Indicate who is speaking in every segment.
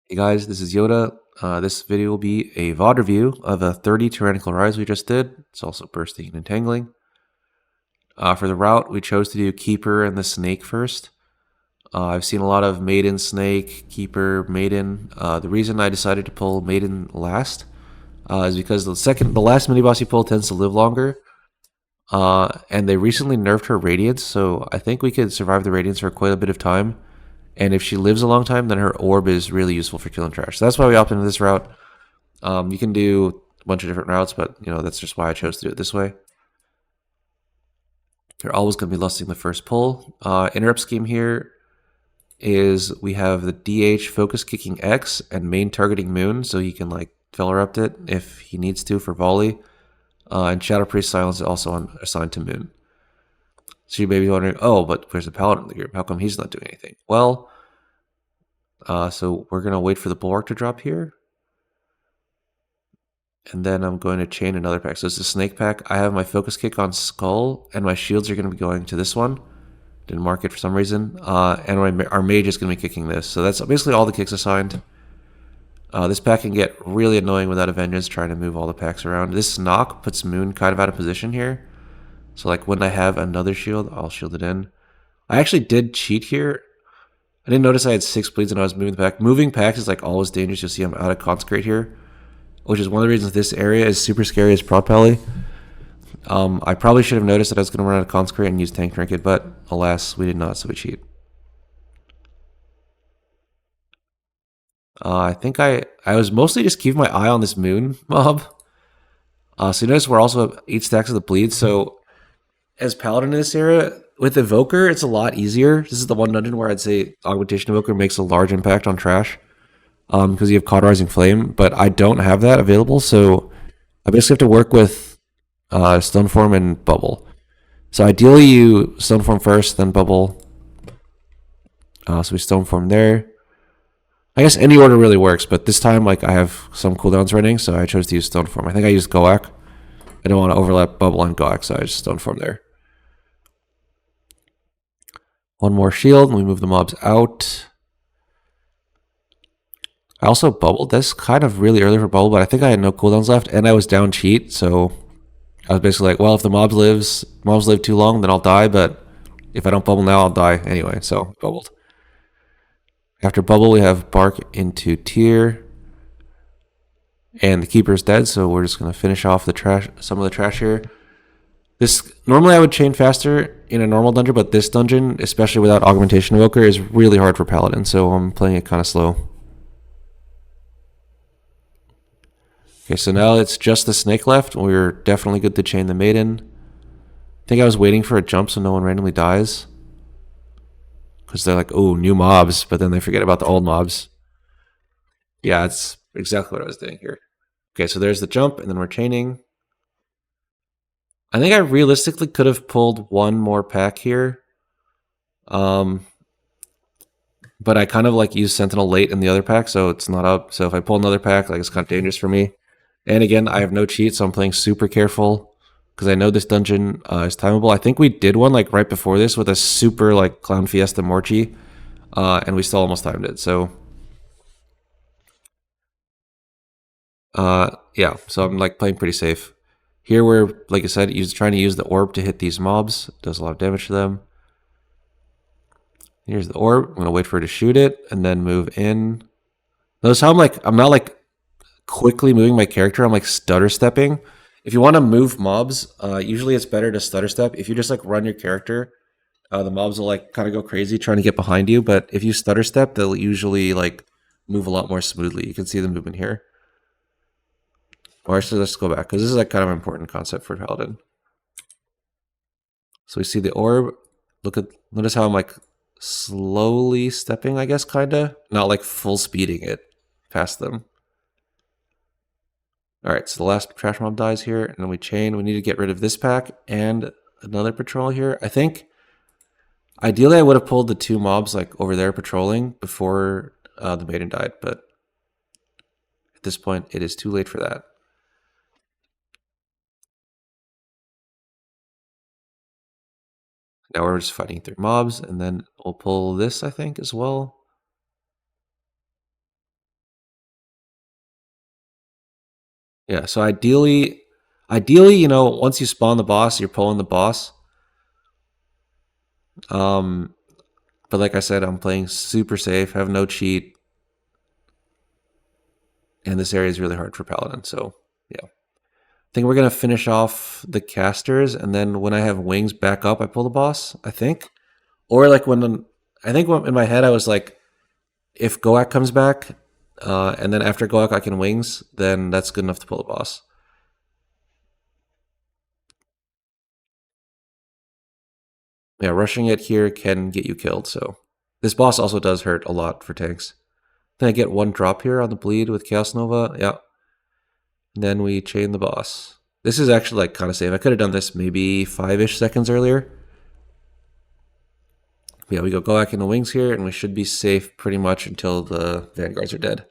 Speaker 1: Hey guys, this is Yoda. This video will be a VOD review of a 30 tyrannical rise we just did. It's also bursting and entangling. For the route, we chose to do Keeper and the Snake first. I've seen a lot of Maiden Snake, Keeper, Maiden. The reason I decided to pull Maiden last is because the last mini boss you pull tends to live longer. And they recently nerfed her Radiance, so I think we could survive the Radiance for quite a bit of time. And if she lives a long time, then her orb is really useful for killing trash. So that's why we opted into this route. You can do a bunch of different routes, but that's just why I chose to do it this way. You're always going to be lusting the first pull. Interrupt scheme here is we have the DH focus kicking X and main targeting Moon, so he can like Fellerupt it if he needs to for volley. And Shadow Priest Silence is also assigned to Moon. So you may be wondering, oh, but where's the Paladin in the group? How come he's not doing anything? Well, so we're going to wait for the Bulwark to drop here. And then I'm going to chain another pack. So it's a snake pack. I have my focus kick on Skull, and my shields are going to be going to this one. Didn't mark it for some reason. And our mage is going to be kicking this. So that's basically all the kicks assigned. This pack can get really annoying without a Vengeance trying to move all the packs around. This knock puts Moon kind of out of position here. So like when I have another shield, I'll shield it in. I actually did cheat here. I didn't notice I had 6 bleeds and I was moving the pack. Moving packs is like always dangerous. You'll see I'm out of Consecrate here, which is one of the reasons this area is super scary as Prod Pally. I probably should have noticed that I was going to run out of Consecrate and use Tank Trinket, but alas, we did not, so we cheat. I think I was mostly just keeping my eye on this Moon mob. So you notice we're also at 8 stacks of the bleed, so as Paladin in this area, with Evoker, it's a lot easier. This is the one dungeon where I'd say Augmentation Evoker makes a large impact on trash, because you have Cauterizing Flame, but I don't have that available, so I basically have to work with Stoneform and Bubble. So ideally you Stoneform first, then Bubble. So we Stoneform there. I guess any order really works, but this time like I have some cooldowns running, so I chose to use Stoneform. I think I used Goak. I don't want to overlap Bubble and Goak, so I just Stoneform there. One more shield, and we move the mobs out. I also bubbled. That's kind of really early for bubble, but I think I had no cooldowns left, and I was down cheat, so I was basically like, well, if the mobs live too long, then I'll die, but if I don't bubble now, I'll die anyway, so bubbled. After bubble, we have Bark into Tier, and the Keeper's dead, so we're just going to finish off some of the trash here. Normally I would chain faster in a normal dungeon, but this dungeon, especially without Augmentation Evoker, is really hard for Paladin, so I'm playing it kind of slow. Okay, so now it's just the snake left. We're definitely good to chain the maiden. I think I was waiting for a jump so no one randomly dies. Because they're like, oh, new mobs, but then they forget about the old mobs. Yeah, that's exactly what I was doing here. Okay, so there's the jump, and then we're chaining. I think I realistically could have pulled one more pack here. But I kind of like used Sentinel late in the other pack, so it's not up. So if I pull another pack, like it's kind of dangerous for me. And again, I have no cheat, so I'm playing super careful because I know this dungeon is timeable. I think we did one like right before this with a super like Clown Fiesta Morchi, and we still almost timed it. So, yeah, so I'm like playing pretty safe. Here we're, like I said, trying to use the orb to hit these mobs. It does a lot of damage to them. Here's the orb. I'm gonna wait for it to shoot it and then move in. Notice how I'm not like quickly moving my character. I'm like stutter stepping. If you want to move mobs, usually it's better to stutter step. If you just like run your character, the mobs will like kind of go crazy trying to get behind you. But if you stutter step, they'll usually like move a lot more smoothly. You can see the movement here. Or actually, let's go back because this is like kind of an important concept for Paladin. So we see the orb. Notice how I'm like slowly stepping, I guess, kinda. Not like full speeding it past them. Alright, so the last trash mob dies here, and then we chain. We need to get rid of this pack and another patrol here. I think, ideally I would have pulled the 2 mobs like over there patrolling before the maiden died, but at this point it is too late for that. Now we're just fighting through mobs, and then we'll pull this, I think, as well. Yeah, so you know, once you spawn the boss, you're pulling the boss. But like I said, I'm playing super safe, have no cheat, and this area is really hard for Paladin. So yeah, I think we're gonna finish off the casters, and then when I have wings back up, I pull the boss. I think, or like I think in my head I was like, if Goak comes back, and then after Goak I can wings, then that's good enough to pull the boss. Yeah, rushing it here can get you killed. So this boss also does hurt a lot for tanks. Then I get one drop here on the bleed with Chaos Nova. Yeah. And then we chain the boss. This is actually like kind of safe. I could have done this maybe 5-ish seconds earlier. Yeah, we go back in the wings here, and we should be safe pretty much until the Vanguards are dead.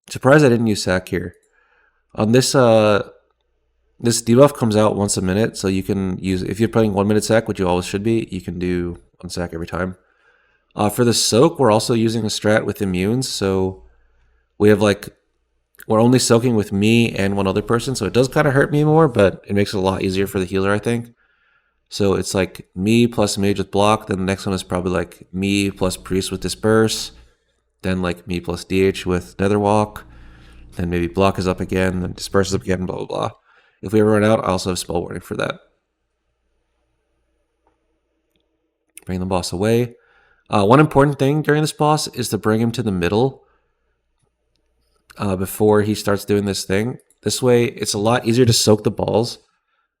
Speaker 1: Surprised I didn't use sack here. On this this debuff comes out once a minute, so you can use, if you're playing 1 minute sack, which you always should be, you can do 1 sack every time. For the soak, we're also using a strat with immunes, so we have like, we're only soaking with me and one other person, so it does kind of hurt me more, but it makes it a lot easier for the healer, I think. So it's like me plus mage with block, then the next one is probably like me plus priest with disperse, then like me plus DH with netherwalk, then maybe block is up again, then disperse is up again, blah blah blah. If we ever run out, I also have spell warning for that. Bring the boss away. One important thing during this boss is to bring him to the middle before he starts doing this thing. This way, it's a lot easier to soak the balls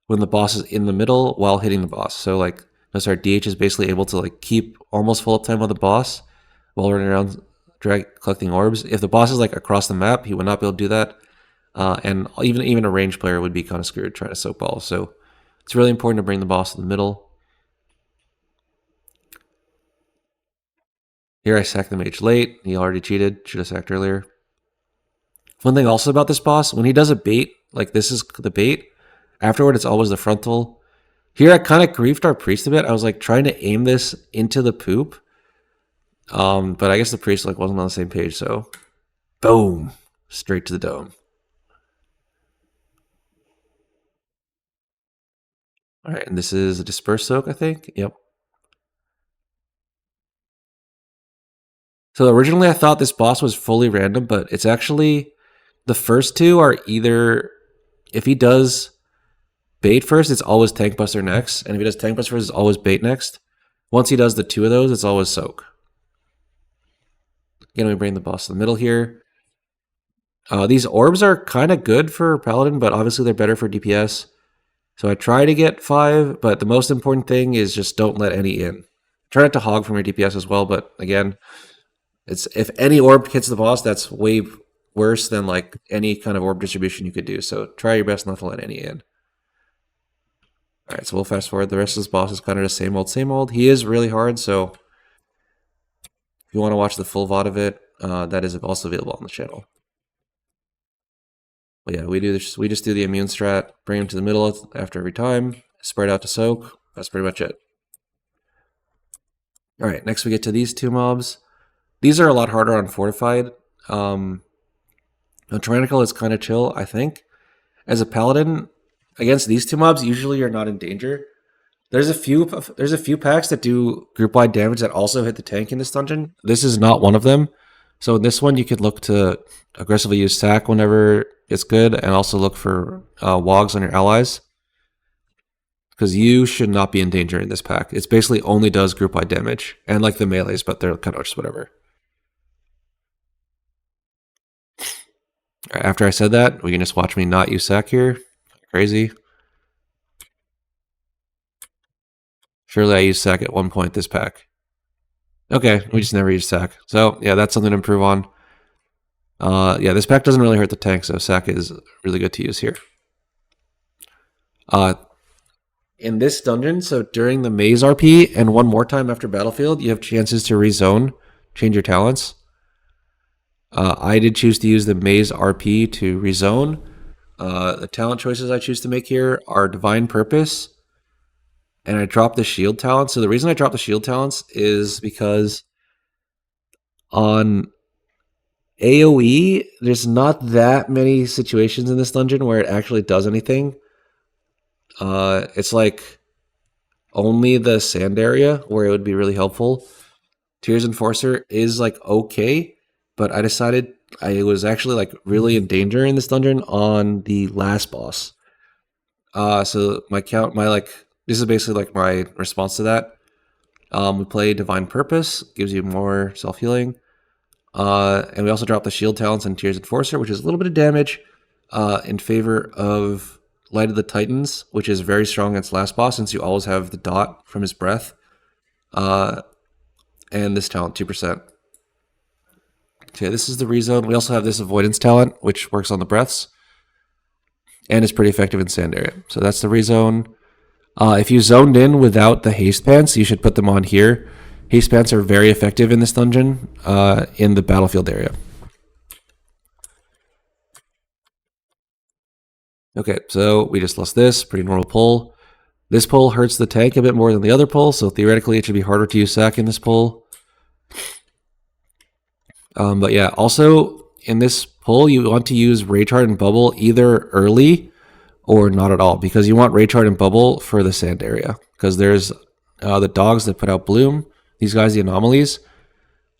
Speaker 1: when the boss is in the middle while hitting the boss. So like, notice our DH is basically able to like keep almost full uptime on the boss while running around collecting orbs. If the boss is like across the map, he would not be able to do that. And even a range player would be kind of screwed trying to soak balls. So it's really important to bring the boss to the middle. Here I sacked the mage late. He already cheated. Should have sacked earlier. One thing also about this boss, when he does a bait, like this is the bait, afterward it's always the frontal. Here I kind of griefed our priest a bit. I was like trying to aim this into the poop. But I guess the priest like wasn't on the same page, so boom. Straight to the dome. Alright, and this is a disperse soak, I think. Yep. So originally I thought this boss was fully random, but it's actually, the first two are either, if he does bait first, it's always tank buster next, and if he does tank buster first, it's always bait next. Once he does the two of those, it's always soak. Again, we bring the boss to the middle here. These orbs are kind of good for Paladin, but obviously they're better for DPS. So I try to get 5, but the most important thing is just don't let any in. Try not to hog from your DPS as well, but again, it's if any orb hits the boss, that's way worse than like any kind of orb distribution you could do. So try your best not to let any in. Alright, so we'll fast forward. The rest of this boss is kind of the same old, same old. He is really hard, so if you want to watch the full VOD of it, that is also available on the channel. But yeah, we just do the immune strat, bring him to the middle after every time, spread out to soak. That's pretty much it. Alright, next we get to these two mobs. These are a lot harder on Fortified. Tyrannical is kind of chill, I think. As a Paladin, against these two mobs, usually you're not in danger. There's a few packs that do group-wide damage that also hit the tank in this dungeon. This is not one of them. So in this one, you could look to aggressively use sack whenever it's good, and also look for wogs on your allies. Because you should not be in danger in this pack. It basically only does group-wide damage. And like the melees, but they're kind of just whatever. Right, after I said that, we can just watch me not use sack here. Crazy. Surely I used sack at one point this pack. Okay, we just never used sack. So yeah, that's something to improve on. Yeah, this pack doesn't really hurt the tank, so sack is really good to use here. In this dungeon, so during the maze RP and one more time after battlefield, you have chances to rezone, change your talents. I did choose to use the maze RP to rezone. The talent choices I choose to make here are Divine Purpose, and I dropped the shield talent. So the reason I dropped the shield talents is because AoE, there's not that many situations in this dungeon where it actually does anything. It's like only the sand area where it would be really helpful. Tears Enforcer is like okay, but I decided I was actually like really in danger in this dungeon on the last boss. So this is basically like my response to that. We play Divine Purpose, gives you more self healing. And we also drop the shield talents and Tears Enforcer, which is a little bit of damage in favor of Light of the Titans, which is very strong against last boss since you always have the dot from his breath. And this talent, 2%. Okay, this is the rezone. We also have this avoidance talent, which works on the breaths. And is pretty effective in sand area. So that's the rezone. If you zoned in without the haste pants, you should put them on here. Haste pants are very effective in this dungeon in the battlefield area. Okay, so we just lost this. Pretty normal pull. This pull hurts the tank a bit more than the other pull, so theoretically it should be harder to use sack in this pull. But yeah, also in this pull, you want to use Rage Heart and Bubble either early or not at all, because you want Rage Heart and Bubble for the sand area. Because there's the dogs that put out Bloom, these guys, the anomalies.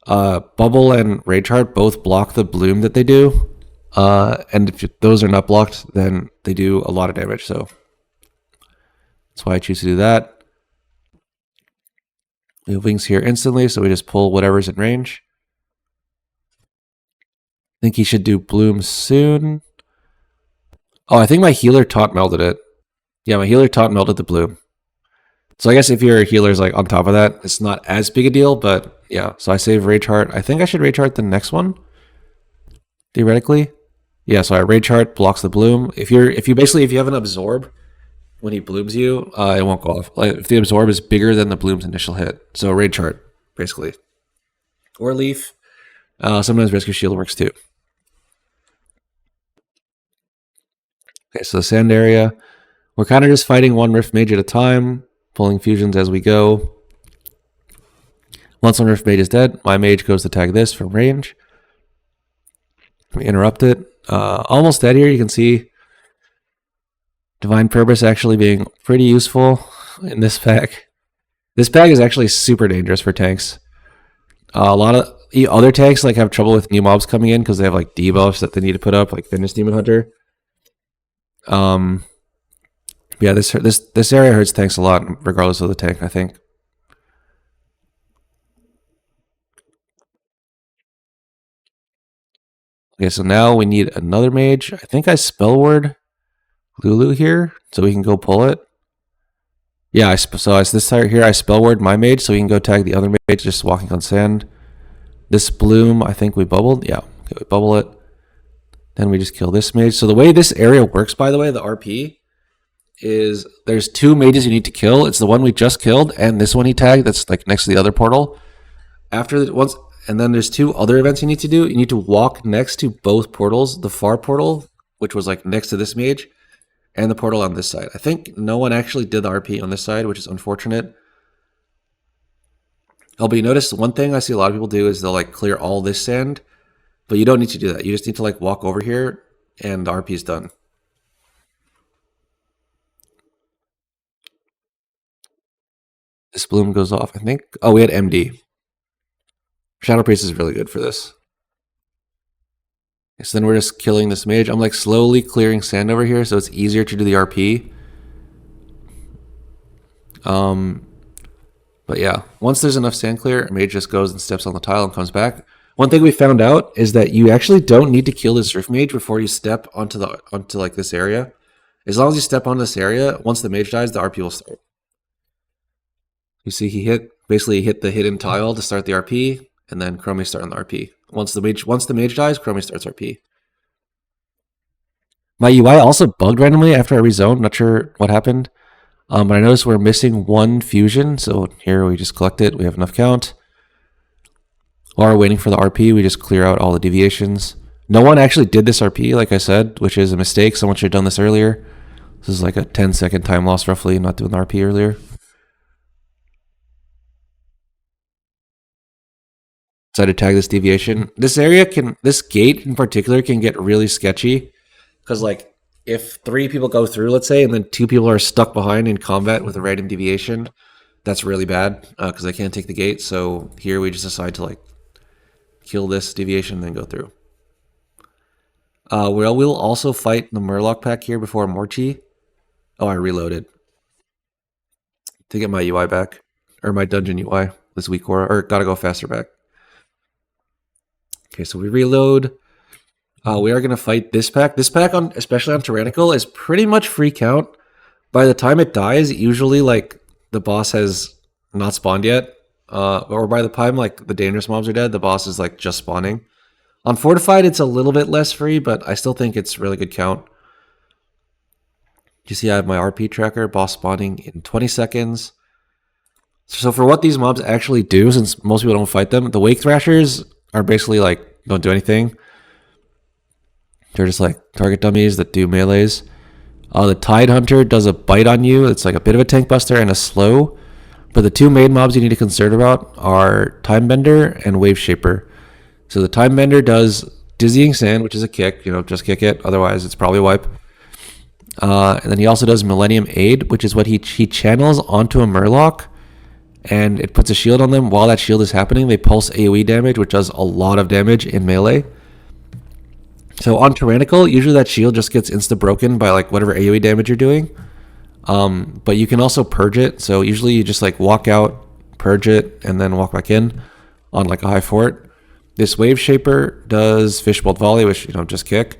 Speaker 1: Bubble and Rage Heart both block the bloom that they do. And if those are not blocked, then they do a lot of damage, so that's why I choose to do that. We have wings here instantly, so we just pull whatever's in range. I think he should do bloom soon. Oh, I think my healer taunt melted it. Yeah, my healer taunt melted the bloom. So I guess if your healer's like on top of that, it's not as big a deal, but yeah. So I save Rage Heart. I think I should Rage Heart the next one, theoretically. Yeah, so I Rage Heart blocks the bloom. If you have an absorb when he blooms you, it won't go off. Like if the absorb is bigger than the bloom's initial hit, so Rage Heart basically, or leaf. Sometimes Rescue Shield works too. Okay, so the sand area. We're kind of just fighting one Rift Mage at a time, pulling fusions as we go. Once one Rift Mage is dead, my mage goes to tag this from range. We interrupt it. Almost dead here. You can see Divine Purpose actually being pretty useful in this pack. This pack is actually super dangerous for tanks. A lot of other tanks like have trouble with new mobs coming in because they have like debuffs that they need to put up, like Fitness Demon Hunter. Yeah, this area hurts tanks a lot, regardless of the tank, I think. Okay, so now we need another mage. I think I spell word Lulu here, so we can go pull it. Yeah, this side here, I spell word my mage, so we can go tag the other mage just walking on sand. This bloom, I think we bubbled. Yeah, okay, we bubble it. Then we just kill this mage. So the way this area works, by the way, the RP, is there's two mages you need to kill. It's the one we just killed and this one he tagged that's like next to the other portal. And then there's two other events you need to do. You need to walk next to both portals, the far portal, which was like next to this mage, and the portal on this side. I think no one actually did the RP on this side, which is unfortunate. Oh, but you notice one thing I see a lot of people do is they'll like clear all this sand, but you don't need to do that. You just need to like walk over here and the RP is done. This bloom goes off, I think. Oh, we had MD. Shadow Priest is really good for this. So then we're just killing this mage. I'm like slowly clearing sand over here so it's easier to do the RP. But yeah, once there's enough sand clear, mage just goes and steps on the tile and comes back. One thing we found out is that you actually don't need to kill this Rift Mage before you step onto like this area. As long as you step on this area, once the mage dies, the RP will start. You see he basically hit the hidden tile to start the RP, and then Chromie start on the RP. Once the mage dies, Chromie starts RP. My UI also bugged randomly after I rezoned, not sure what happened. But I noticed we're missing one fusion, so here we just collect it, we have enough count. While we're waiting for the RP, we just clear out all the deviations. No one actually did this RP, like I said, which is a mistake. Someone should have done this earlier. This is like a 10-second time loss roughly, not doing the RP earlier. So I had to tag this deviation. This gate in particular can get really sketchy because like if 3 people go through, let's say, and then 2 people are stuck behind in combat with a random deviation, that's really bad because I can't take the gate. So here we just decide to like kill this deviation and then go through. We'll also fight the Murloc pack here before Morchi. Oh, I reloaded to get my UI back, or my dungeon UI this week, or gotta go faster back. Okay, so we reload. We are gonna fight this pack. This pack, especially on Tyrannical, is pretty much free count. By the time it dies, usually like the boss has not spawned yet, or by the time like the dangerous mobs are dead, the boss is like just spawning. On Fortified, it's a little bit less free, but I still think it's really good count. You see I have my RP tracker, boss spawning in 20 seconds. So for what these mobs actually do, since most people don't fight them, the Wake Thrashers are basically like, don't do anything. They're just like target dummies that do melees. The Tide Hunter does a bite on you. It's like a bit of a tank buster and a slow. But the 2 main mobs you need to concern about are Time Bender and Wave Shaper. So the Time Bender does Dizzying Sand, which is a kick. Just kick it. Otherwise, it's probably wipe. And then he also does Millennium Aid, which is what he channels onto a Murloc, and it puts a shield on them. While that shield is happening, they pulse AoE damage, which does a lot of damage in melee. So on Tyrannical, usually that shield just gets insta-broken by like whatever AoE damage you're doing. But you can also purge it. So usually you just like walk out, purge it, and then walk back in on like a high fort. This Wave Shaper does Fishbolt Volley, which, just kick.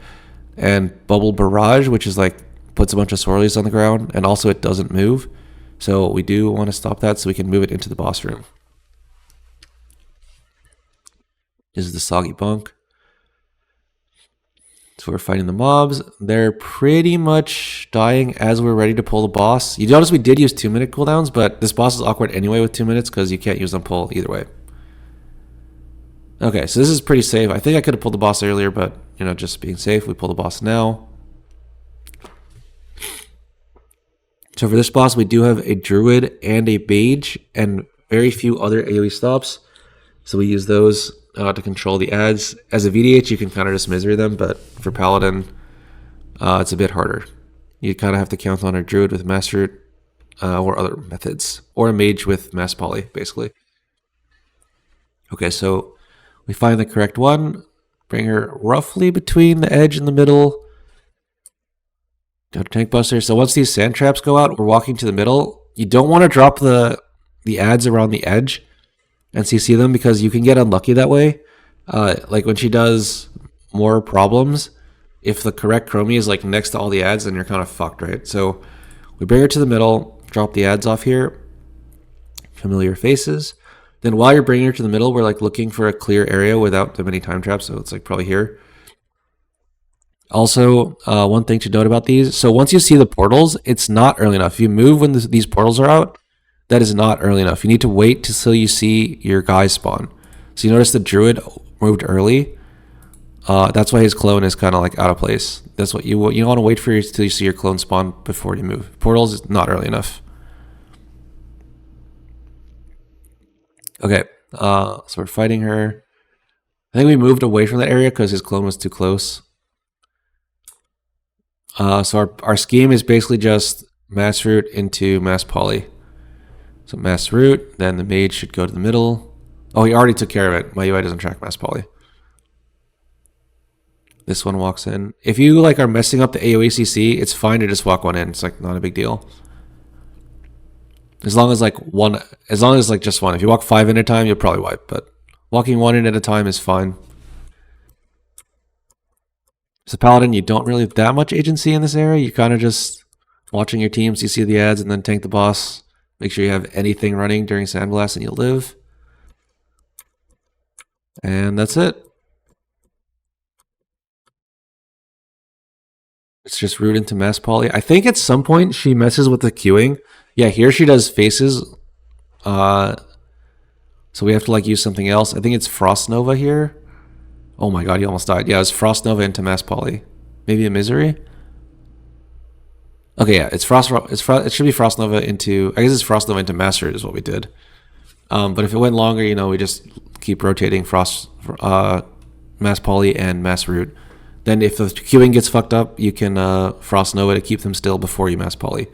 Speaker 1: And Bubble Barrage, which is like puts a bunch of swirlies on the ground. And also it doesn't move. So we do want to stop that so we can move it into the boss room. This is the Soggy Bunk. So we're fighting the mobs. They're pretty much dying as we're ready to pull the boss. You notice we did use 2-minute cooldowns, but this boss is awkward anyway with 2 minutes because you can't use them pull either way. Okay, so this is pretty safe. I think I could have pulled the boss earlier, but, just being safe, we pull the boss now. So for this boss, we do have a Druid and a Mage and very few other AoE stops. So we use those to control the ads. As a VDH, you can kind of just misery them, but for Paladin, it's a bit harder. You kind of have to count on a Druid with Mass Root or other methods, or a Mage with Mass Poly, basically. Okay, so we find the correct one, bring her roughly between the edge and the middle. Go to Tank Buster. So once these sand traps go out, we're walking to the middle. You don't want to drop the ads around the edge and CC them because you can get unlucky that way. Like when she does more problems, if the correct chromie is like next to all the ads, then you're kind of fucked, right? So we bring her to the middle, drop the ads off here. Familiar faces. Then while you're bringing her to the middle, we're like looking for a clear area without too many time traps. So it's like probably here. Also, one thing to note about these. So once you see the portals, it's not early enough. If you move when these portals are out, that is not early enough. You need to wait till you see your guys spawn. So you notice the Druid moved early. That's why his clone is kind of like out of place. That's what you want to wait for till you see your clone spawn before you move. Portals is not early enough. Okay, so we're fighting her. I think we moved away from that area because his clone was too close. So our scheme is basically just Mass Root into Mass Poly. So Mass Root, then the Mage should go to the middle. Oh, he already took care of it. My UI doesn't track Mass Poly. This one walks in. If you like are messing up the AoE CC, it's fine to just walk one in. It's like not a big deal. As long as like just one. If you walk 5 in at a time, you'll probably wipe. But walking 1 in at a time is fine. As a Paladin, you don't really have that much agency in this area. You kind of just watching your teams, you see the ads, and then tank the boss. Make sure you have anything running during Sandblast and you'll live. And that's it. It's just root into Mass Poly. I think at some point she messes with the queuing. Yeah, here she does faces. So we have to like use something else. I think it's Frost Nova here. Oh my god, he almost died. Yeah, it's Frost Nova into Mass Poly. Maybe a Misery? Okay, yeah, it should be Frost Nova into, I guess it's Frost Nova into Master is what we did. But if it went longer, we just keep rotating Frost, Mass Poly, and Mass Root. Then if the queuing gets fucked up, you can Frost Nova to keep them still before you Mass Poly.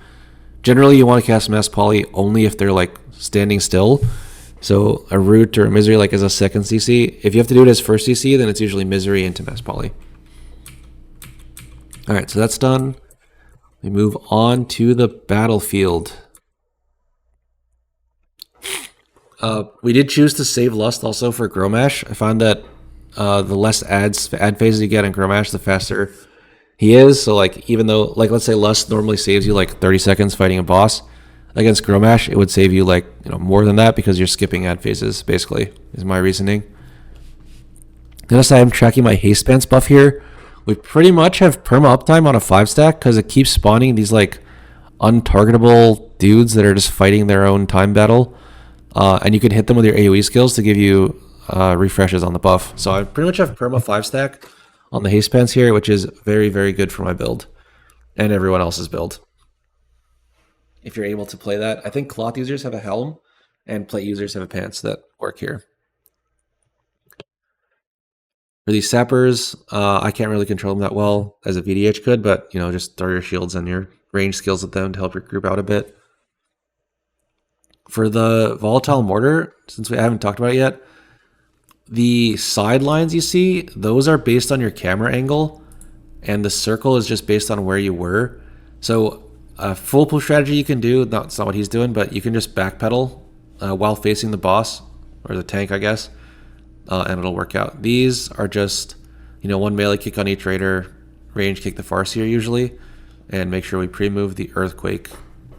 Speaker 1: Generally, you want to cast Mass Poly only if they're like standing still. So a Root or a Misery like as a second CC. If you have to do it as first CC, then it's usually Misery into Mass Poly. All right, so that's done. We move on to the battlefield. We did choose to save Lust also for Gromash. I found that the less ad phases you get in Gromash, the faster he is. So like even though like let's say Lust normally saves you like 30 seconds fighting a boss, against Gromash it would save you like more than that because you're skipping ad phases. Basically, is my reasoning. Notice I am tracking my haste stance buff here. We pretty much have perma uptime on a 5-stack because it keeps spawning these like untargetable dudes that are just fighting their own time battle. And you can hit them with your AoE skills to give you refreshes on the buff. So I pretty much have perma 5-stack on the haste pants here, which is very, very good for my build and everyone else's build. If you're able to play that. I think cloth users have a helm and plate users have a pants that work here. For these sappers, I can't really control them that well as a VDH could, but just throw your shields and your range skills at them to help your group out a bit. For the volatile mortar, since we haven't talked about it yet, the sidelines you see, those are based on your camera angle, and the circle is just based on where you were. So a full push strategy you can do, it's not what he's doing, but you can just backpedal while facing the boss, or the tank, I guess, and it'll work out. These are just, one melee kick on each raider, range kick the Farseer usually, and make sure we pre-move the Earthquake.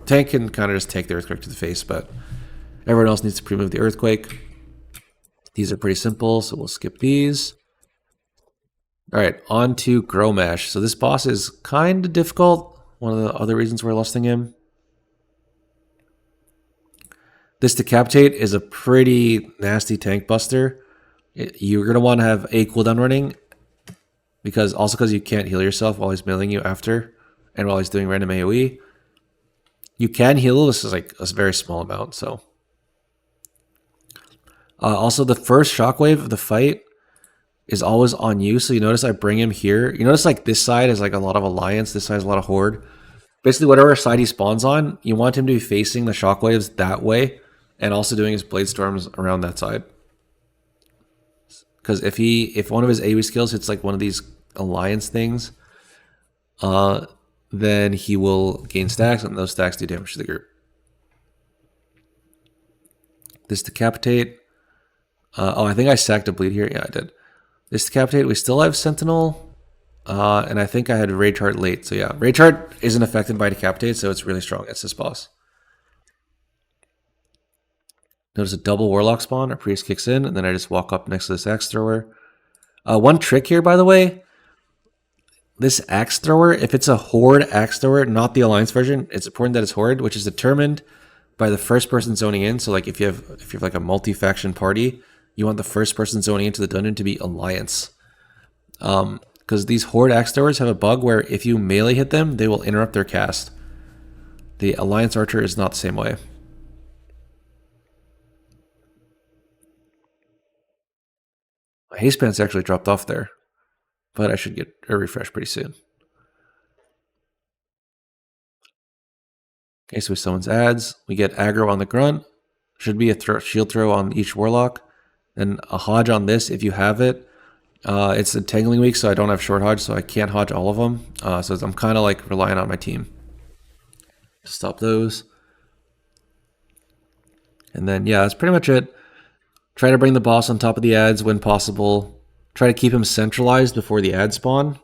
Speaker 1: Tank can kind of just take the Earthquake to the face, but everyone else needs to pre-move the Earthquake. These are pretty simple, so we'll skip these. All right, on to Gromash. So this boss is kind of difficult. One of the other reasons we're lusting him. This Decapitate is a pretty nasty tank buster. You're going to want to have a cooldown running, because you can't heal yourself while he's meleeing you after, and while he's doing random AoE. You can heal, this is like a very small amount, so. Also, the first shockwave of the fight is always on you, so you notice I bring him here. You notice like this side is like a lot of Alliance, this side is a lot of Horde. Basically, whatever side he spawns on, you want him to be facing the shockwaves that way, and also doing his Blade Storms around that side. Because if one of his AoE skills hits like one of these Alliance things, then he will gain stacks, and those stacks do damage to the group. This Decapitate. I think I sacked a bleed here. Yeah, I did. This Decapitate, we still have Sentinel, and I think I had Rage Heart late. So yeah, Rage Heart isn't affected by Decapitate, so it's really strong against this boss. Notice a double Warlock spawn. Our Priest kicks in, and then I just walk up next to this Axe Thrower. One trick here, by the way. This Axe Thrower, if it's a Horde Axe Thrower, not the Alliance version, it's important that it's Horde, which is determined by the first person zoning in. So like if you have like a multi-faction party, you want the first person zoning into the dungeon to be Alliance. Because these Horde Axe Throwers have a bug where if you melee hit them, they will interrupt their cast. The Alliance Archer is not the same way. My haste pants actually dropped off there, but I should get a refresh pretty soon. Okay, so we summons ads. We get aggro on the grunt. Should be a shield throw on each warlock. And a hodge on this if you have it. It's a tangling week, so I don't have short hodge, so I can't hodge all of them. So I'm kind of like relying on my team to stop those. And then, yeah, that's pretty much it. Try to bring the boss on top of the ads when possible. Try to keep him centralized before the ads spawn.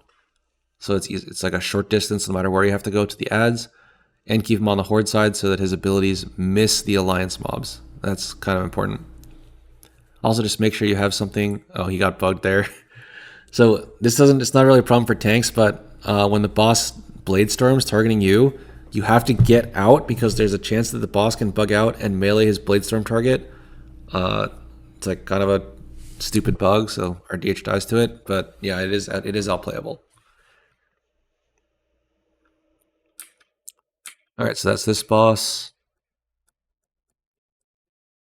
Speaker 1: So it's like a short distance no matter where you have to go to the ads. And keep him on the Horde side so that his abilities miss the Alliance mobs. That's kind of important. Also, just make sure you have something. Oh, he got bugged there. So it's not really a problem for tanks, but when the boss Blade Storms targeting you, you have to get out because there's a chance that the boss can bug out and melee his Blade Storm target. It's like kind of a stupid bug, so our DH dies to it. But yeah, it is outplayable. All right, so that's this boss.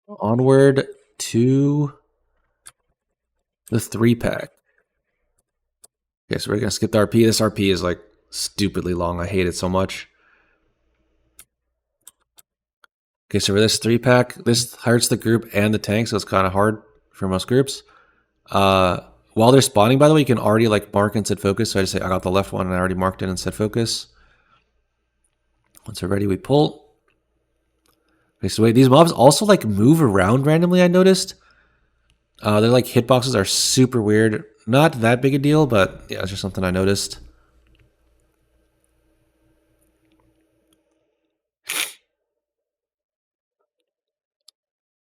Speaker 1: Onward to The 3-pack. Okay, so we're going to skip the RP. This RP is like stupidly long. I hate it so much. Okay, so for this 3-pack, this hurts the group and the tank, so it's kind of hard for most groups. While they're spawning, by the way, you can already like mark and set focus. So I just say I got the left one and I already marked it and set focus. Once we're ready, we pull. Okay, so wait, these mobs also like move around randomly, I noticed. Their like hitboxes are super weird. Not that big a deal, but yeah, it's just something I noticed.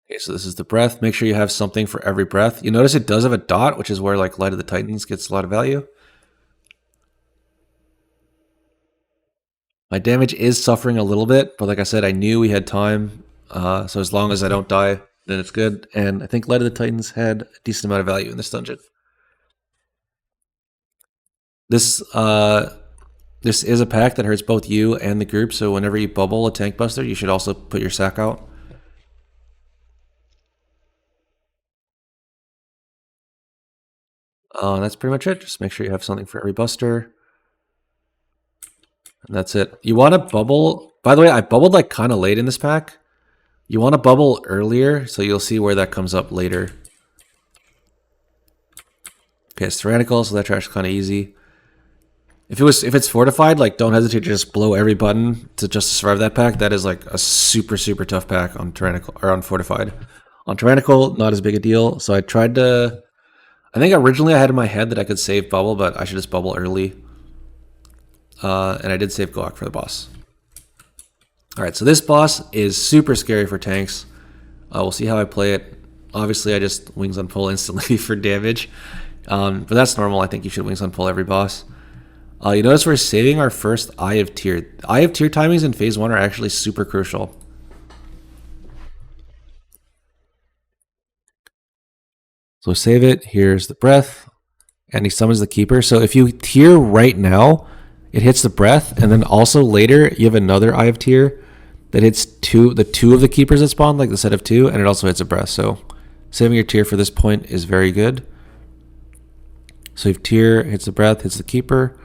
Speaker 1: Okay, so this is the breath. Make sure you have something for every breath. You notice it does have a dot, which is where like Light of the Titans gets a lot of value. My damage is suffering a little bit, but like I said, I knew we had time. So as long as I don't die, then it's good. And I think Light of the Titans had a decent amount of value in this dungeon. This is a pack that hurts both you and the group, so whenever you bubble a tank buster, you should also put your sack out. That's pretty much it. Just make sure you have something for every buster. And that's it. You want to bubble... By the way, I bubbled like kind of late in this pack. You want to bubble earlier, so you'll see where that comes up later. Okay, it's tyrannical, so that trash is kind of easy. If it's fortified, like don't hesitate to just blow every button to just survive that pack. That is like a super tough pack on tyrannical or on fortified. On tyrannical, not as big a deal. So I tried to. I think originally I had in my head that I could save bubble, but I should just bubble early. And I did save Goak for the boss. All right, so this boss is super scary for tanks. We'll see how I play it. Obviously, I just wings on pull instantly for damage, but that's normal. I think you should wings on pull every boss. You notice we're saving our first Eye of Tear. Eye of Tear timings in phase 1 are actually super crucial. So save it. Here's the breath, and he summons the keeper. So if you tear right now, it hits the breath, and then also later you have another Eye of Tear that hits the two of the keepers that spawn, like the set of 2, and it also hits a breath. So saving your tear for this point is very good. So if tear hits the breath, hits the keeper.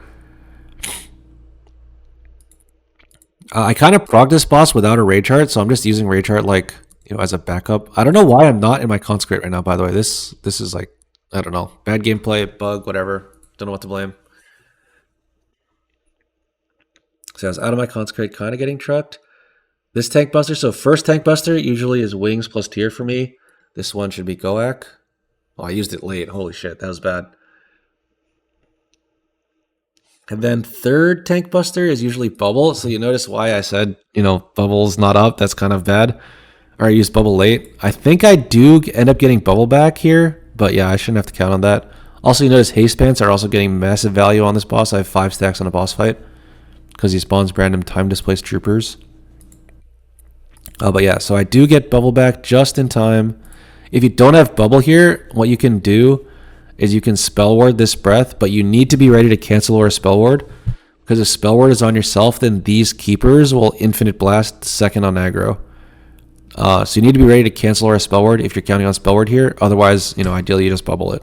Speaker 1: I kind of progged this boss without a rage heart, so I'm just using rage heart like as a backup. I don't know why I'm not in my consecrate right now. By the way, this is like I don't know, bad gameplay, bug, whatever. Don't know what to blame. So I was out of my consecrate, kind of getting trucked. This tank buster, so first tank buster usually is wings plus tear for me. This one should be Goak. Oh, I used it late. Holy shit, that was bad. And then third tank buster is usually bubble. So you notice why I said, bubble's not up. That's kind of bad. Or I used bubble late. I think I do end up getting bubble back here. But yeah, I shouldn't have to count on that. Also, you notice haste pants are also getting massive value on this boss. I have 5 stacks on a boss fight. Because he spawns random time displaced troopers. But yeah, so I do get bubble back just in time. If you don't have bubble here, what you can do is you can spell ward this breath, but you need to be ready to cancel or spell ward. Because if spell ward is on yourself, then these keepers will infinite blast second on aggro. So you need to be ready to cancel or spell ward if you're counting on spell ward here. Otherwise, ideally you just bubble it.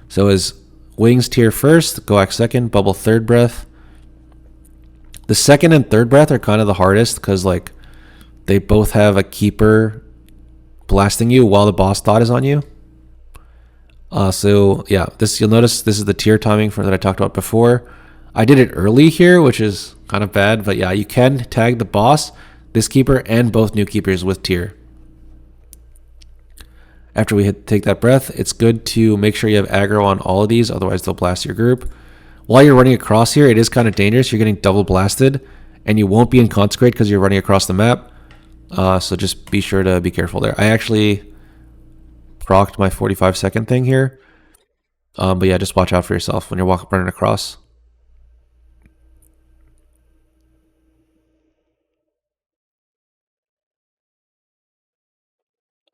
Speaker 1: So as wings tier first, Goak second, bubble third breath. The second and third breath are kind of the hardest because like they both have a keeper blasting you while the boss dot is on you. So yeah, you'll notice this is the tier timing that I talked about before. I did it early here, which is kind of bad, but yeah, you can tag the boss, this keeper, and both new keepers with tier. After we take that breath, it's good to make sure you have aggro on all of these, otherwise they'll blast your group. While you're running across here, it is kind of dangerous. You're getting double blasted, and you won't be in consecrate because you're running across the map. So just be sure to be careful there. I actually procced my 45-second thing here. But yeah, just watch out for yourself when you're running across.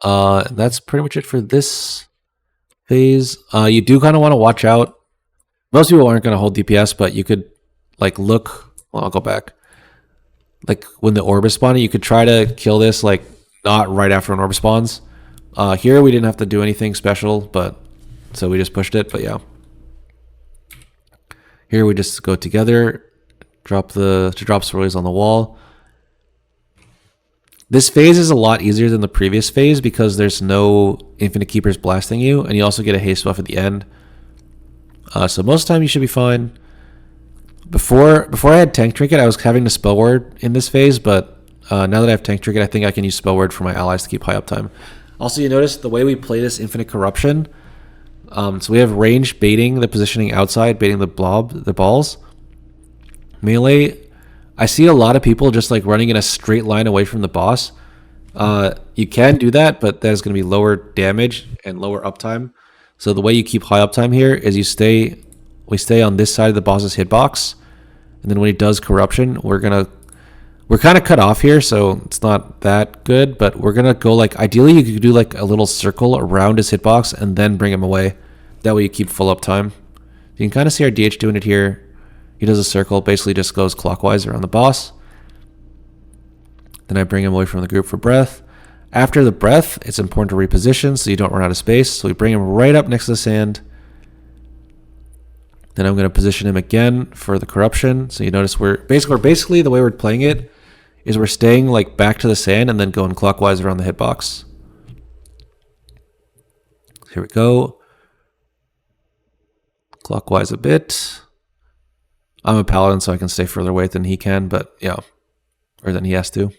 Speaker 1: That's pretty much it for this phase. You do kind of want to watch out. Most people aren't going to hold DPS, but you could like look. Well, I'll go back. Like when the orb is spawning, you could try to kill this like not right after an orb spawns. Here we didn't have to do anything special, but so we just pushed it, but yeah. Here we just go together, drop swirlies on the wall. This phase is a lot easier than the previous phase because there's no infinite keepers blasting you, and you also get a haste buff at the end. So most of the time you should be fine. Before I had Tank Trinket, I was having to spell word in this phase, but now that I have Tank Trinket, I think I can use spell word for my allies to keep high uptime. Also, you notice the way we play this Infinite Corruption. So we have range baiting the positioning outside, baiting the balls. Melee, I see a lot of people just like running in a straight line away from the boss. You can do that, but that is going to be lower damage and lower uptime. So the way you keep high uptime here is we stay on this side of the boss's hitbox, and then when he does corruption, we're kind of cut off here, so it's not that good, but we're gonna go like, ideally you could do like a little circle around his hitbox and then bring him away. That way you keep full uptime. You can kind of see our DH doing it here. He does a circle, basically just goes clockwise around the boss. Then I bring him away from the group for breath. After the breath, it's important to reposition so you don't run out of space. So we bring him right up next to the sand. Then I'm going to position him again for the corruption. So you notice we're basically the way we're playing it is we're staying like back to the sand and then going clockwise around the hitbox. Here we go. Clockwise a bit. I'm a paladin, so I can stay further away than he can, but yeah, or than he has to.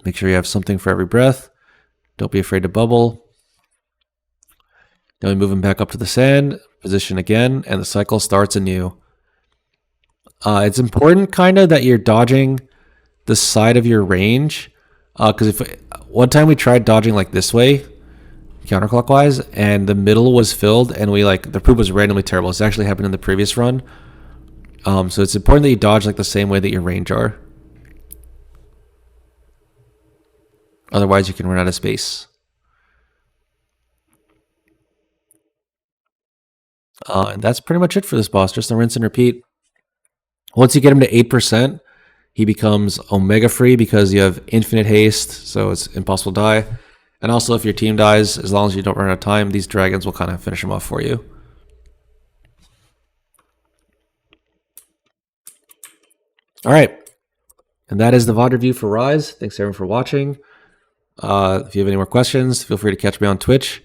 Speaker 1: Make sure you have something for every breath. Don't be afraid to bubble. Then we move him back up to the sand, position again, and the cycle starts anew. It's important kind of that you're dodging the side of your range, because one time we tried dodging like this way, counterclockwise, and the middle was filled, and the poop was randomly terrible. This actually happened in the previous run. So it's important that you dodge like the same way that your range are. Otherwise, you can run out of space. And that's pretty much it for this boss. Just a rinse and repeat. Once you get him to 8%, he becomes Omega free because you have infinite haste, so it's impossible to die. And also, if your team dies, as long as you don't run out of time, these dragons will kind of finish him off for you. All right. And that is the VOD review for Rise. Thanks everyone for watching. If you have any more questions, feel free to catch me on Twitch.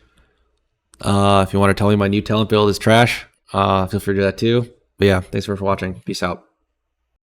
Speaker 1: If you want to tell me my new talent build is trash, feel free to do that too. But yeah, thanks everyone for watching. Peace out.